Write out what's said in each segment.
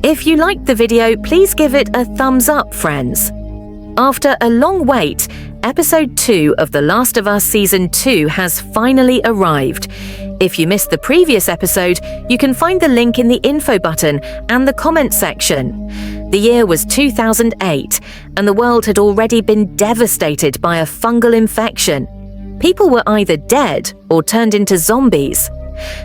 If you liked the video, please give it a thumbs up, friends. After a long wait, Episode 2 of The Last of Us Season 2 has finally arrived. If you missed the previous episode, you can find the link in the info button and the comment section. The year was 2008, and the world had already been devastated by a fungal infection. People were either dead or turned into zombies.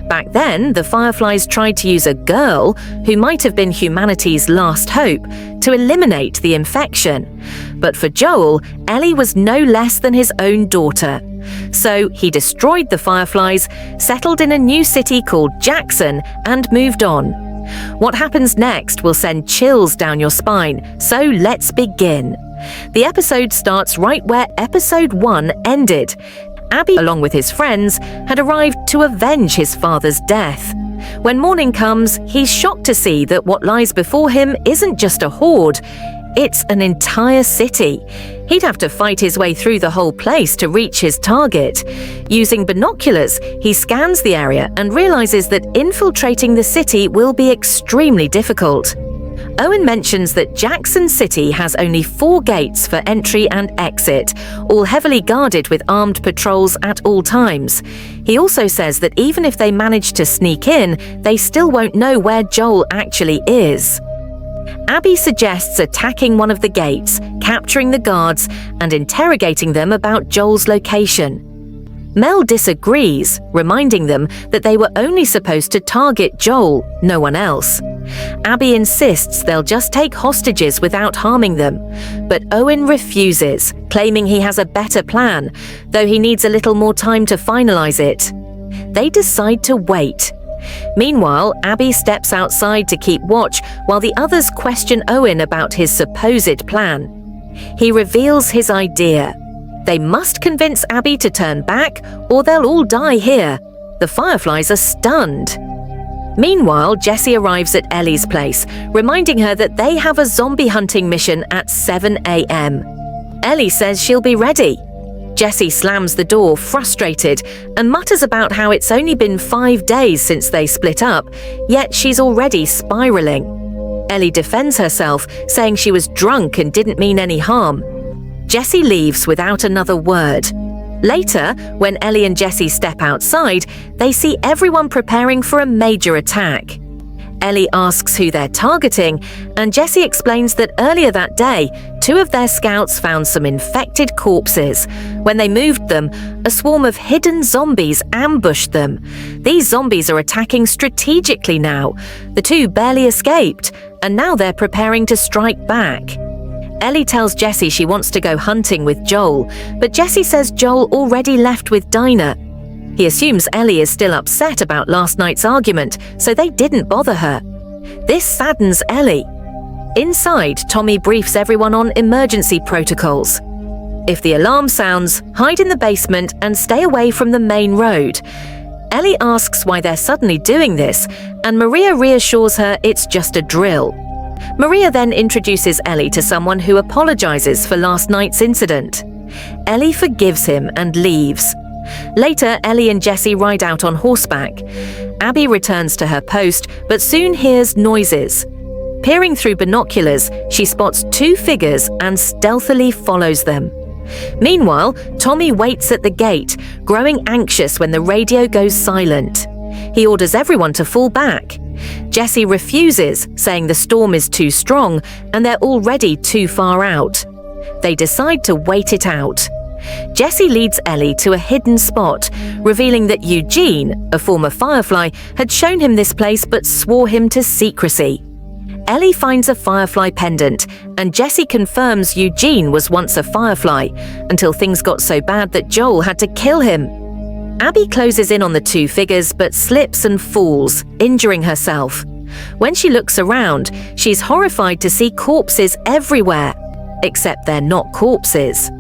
Back then, the Fireflies tried to use a girl, who might have been humanity's last hope, to eliminate the infection. But for Joel, Ellie was no less than his own daughter. So he destroyed the Fireflies, settled in a new city called Jackson, and moved on. What happens next will send chills down your spine, so let's begin. The episode starts right where Episode 1 ended. Abby, along with his friends, had arrived to avenge his father's death. When morning comes, he's shocked to see that what lies before him isn't just a horde, it's an entire city. He'd have to fight his way through the whole place to reach his target. Using binoculars, he scans the area and realizes that infiltrating the city will be extremely difficult. Owen mentions that Jackson City has only 4 gates for entry and exit, all heavily guarded with armed patrols at all times. He also says that even if they manage to sneak in, they still won't know where Joel actually is. Abby suggests attacking one of the gates, capturing the guards, and interrogating them about Joel's location. Mel disagrees, reminding them that they were only supposed to target Joel, no one else. Abby insists they'll just take hostages without harming them, but Owen refuses, claiming he has a better plan, though he needs a little more time to finalize it. They decide to wait. Meanwhile, Abby steps outside to keep watch while the others question Owen about his supposed plan. He reveals his idea. They must convince Abby to turn back, or they'll all die here. The Fireflies are stunned. Meanwhile, Jessie arrives at Ellie's place, reminding her that they have a zombie hunting mission at 7 a.m. Ellie says she'll be ready. Jessie slams the door, frustrated, and mutters about how it's only been 5 days since they split up, yet she's already spiraling. Ellie defends herself, saying she was drunk and didn't mean any harm. Jessie leaves without another word. Later, when Ellie and Jessie step outside, they see everyone preparing for a major attack. Ellie asks who they're targeting, and Jessie explains that earlier that day, 2 of their scouts found some infected corpses. When they moved them, a swarm of hidden zombies ambushed them. These zombies are attacking strategically now. The 2 barely escaped, and now they're preparing to strike back. Ellie tells Jessie she wants to go hunting with Joel, but Jessie says Joel already left with Dinah. He assumes Ellie is still upset about last night's argument, so they didn't bother her. This saddens Ellie. Inside, Tommy briefs everyone on emergency protocols. If the alarm sounds, hide in the basement and stay away from the main road. Ellie asks why they're suddenly doing this, and Maria reassures her it's just a drill. Maria then introduces Ellie to someone who apologizes for last night's incident. Ellie forgives him and leaves. Later, Ellie and Jessie ride out on horseback. Abby returns to her post, but soon hears noises. Peering through binoculars, she spots 2 figures and stealthily follows them. Meanwhile, Tommy waits at the gate, growing anxious when the radio goes silent. He orders everyone to fall back. Jessie refuses, saying the storm is too strong and they're already too far out. They decide to wait it out. Jessie leads Ellie to a hidden spot, revealing that Eugene, a former Firefly, had shown him this place but swore him to secrecy. Ellie finds a Firefly pendant, and Jessie confirms Eugene was once a Firefly, until things got so bad that Joel had to kill him. Abby closes in on the 2 figures but slips and falls, injuring herself. When she looks around, she's horrified to see corpses everywhere, except they're not corpses.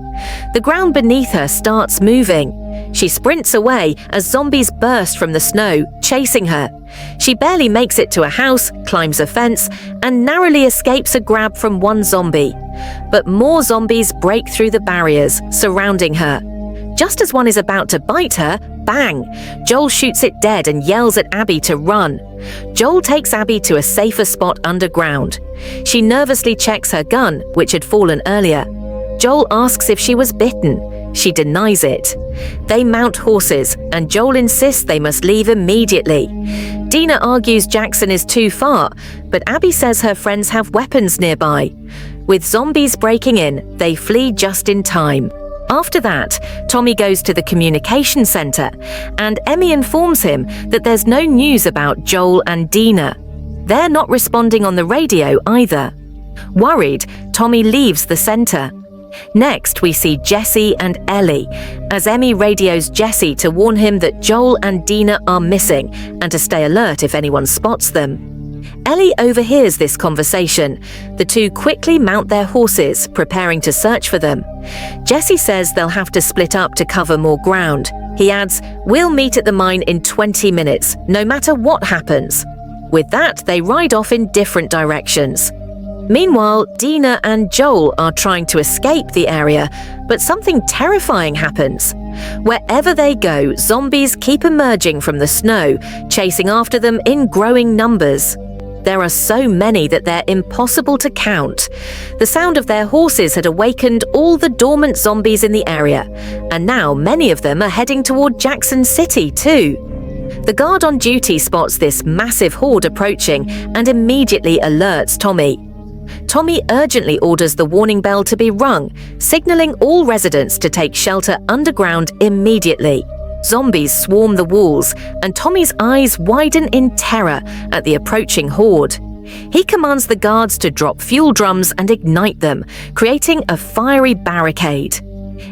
The ground beneath her starts moving. She sprints away as zombies burst from the snow, chasing her. She barely makes it to a house, climbs a fence, and narrowly escapes a grab from one zombie. But more zombies break through the barriers, surrounding her. Just as one is about to bite her, bang! Joel shoots it dead and yells at Abby to run. Joel takes Abby to a safer spot underground. She nervously checks her gun, which had fallen earlier. Joel asks if she was bitten. She denies it. They mount horses, and Joel insists they must leave immediately. Dina argues Jackson is too far, but Abby says her friends have weapons nearby. With zombies breaking in, they flee just in time. After that, Tommy goes to the communication center, and Emmy informs him that there's no news about Joel and Dina. They're not responding on the radio either. Worried, Tommy leaves the center. Next, we see Jesse and Ellie, as Emmy radios Jesse to warn him that Joel and Dina are missing and to stay alert if anyone spots them. Ellie overhears this conversation. The two quickly mount their horses, preparing to search for them. Jesse says they'll have to split up to cover more ground. He adds, "We'll meet at the mine in 20 minutes, no matter what happens." With that, they ride off in different directions. Meanwhile, Dina and Joel are trying to escape the area, but something terrifying happens. Wherever they go, zombies keep emerging from the snow, chasing after them in growing numbers. There are so many that they're impossible to count. The sound of their horses had awakened all the dormant zombies in the area, and now many of them are heading toward Jackson City too. The guard on duty spots this massive horde approaching and immediately alerts Tommy. Tommy urgently orders the warning bell to be rung, signaling all residents to take shelter underground immediately. Zombies swarm the walls, and Tommy's eyes widen in terror at the approaching horde. He commands the guards to drop fuel drums and ignite them, creating a fiery barricade.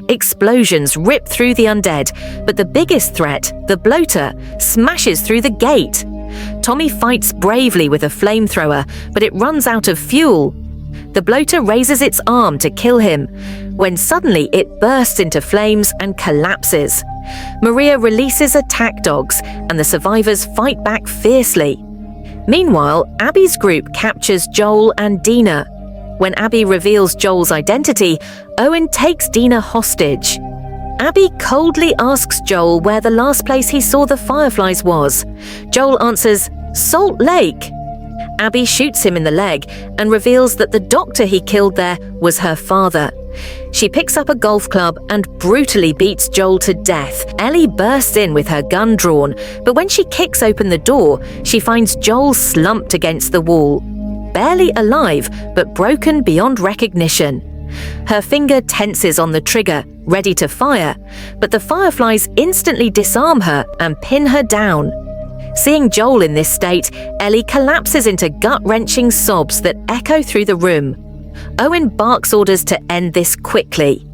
Explosions rip through the undead, but the biggest threat, the bloater, smashes through the gate. Tommy fights bravely with a flamethrower, but it runs out of fuel. The bloater raises its arm to kill him, when suddenly it bursts into flames and collapses. Maria releases attack dogs, and the survivors fight back fiercely. Meanwhile, Abby's group captures Joel and Dina. When Abby reveals Joel's identity, Owen takes Dina hostage. Abby coldly asks Joel where the last place he saw the fireflies was. Joel answers, "Salt Lake." Abby shoots him in the leg and reveals that the doctor he killed there was her father. She picks up a golf club and brutally beats Joel to death. Ellie bursts in with her gun drawn, but when she kicks open the door, she finds Joel slumped against the wall. Barely alive, but broken beyond recognition. Her finger tenses on the trigger, ready to fire, but the fireflies instantly disarm her and pin her down. Seeing Joel in this state, Ellie collapses into gut-wrenching sobs that echo through the room. Owen barks orders to end this quickly.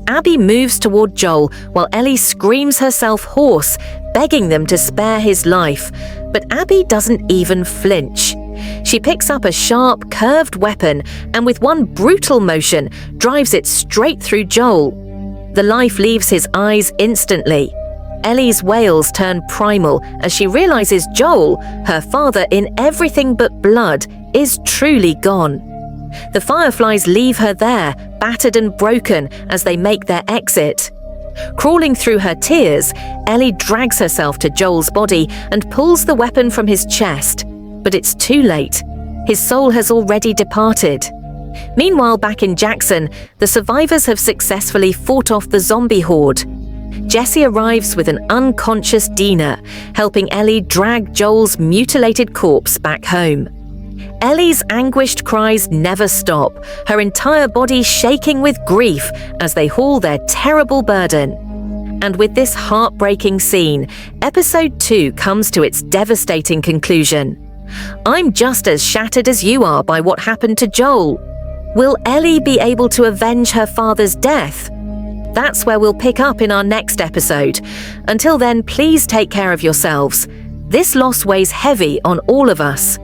Abby moves toward Joel while Ellie screams herself hoarse, begging them to spare his life. But Abby doesn't even flinch. She picks up a sharp, curved weapon and with one brutal motion drives it straight through Joel. The life leaves his eyes instantly. Ellie's wails turn primal as she realizes Joel, her father in everything but blood, is truly gone. The fireflies leave her there, battered and broken, as they make their exit. Crawling through her tears, Ellie drags herself to Joel's body and pulls the weapon from his chest. But it's too late. His soul has already departed. Meanwhile, back in Jackson, the survivors have successfully fought off the zombie horde. Jesse arrives with an unconscious Dina, helping Ellie drag Joel's mutilated corpse back home. Ellie's anguished cries never stop, her entire body shaking with grief as they haul their terrible burden. And with this heartbreaking scene, episode 2 comes to its devastating conclusion. I'm just as shattered as you are by what happened to Joel. Will Ellie be able to avenge her father's death? That's where we'll pick up in our next episode. Until then, please take care of yourselves. This loss weighs heavy on all of us.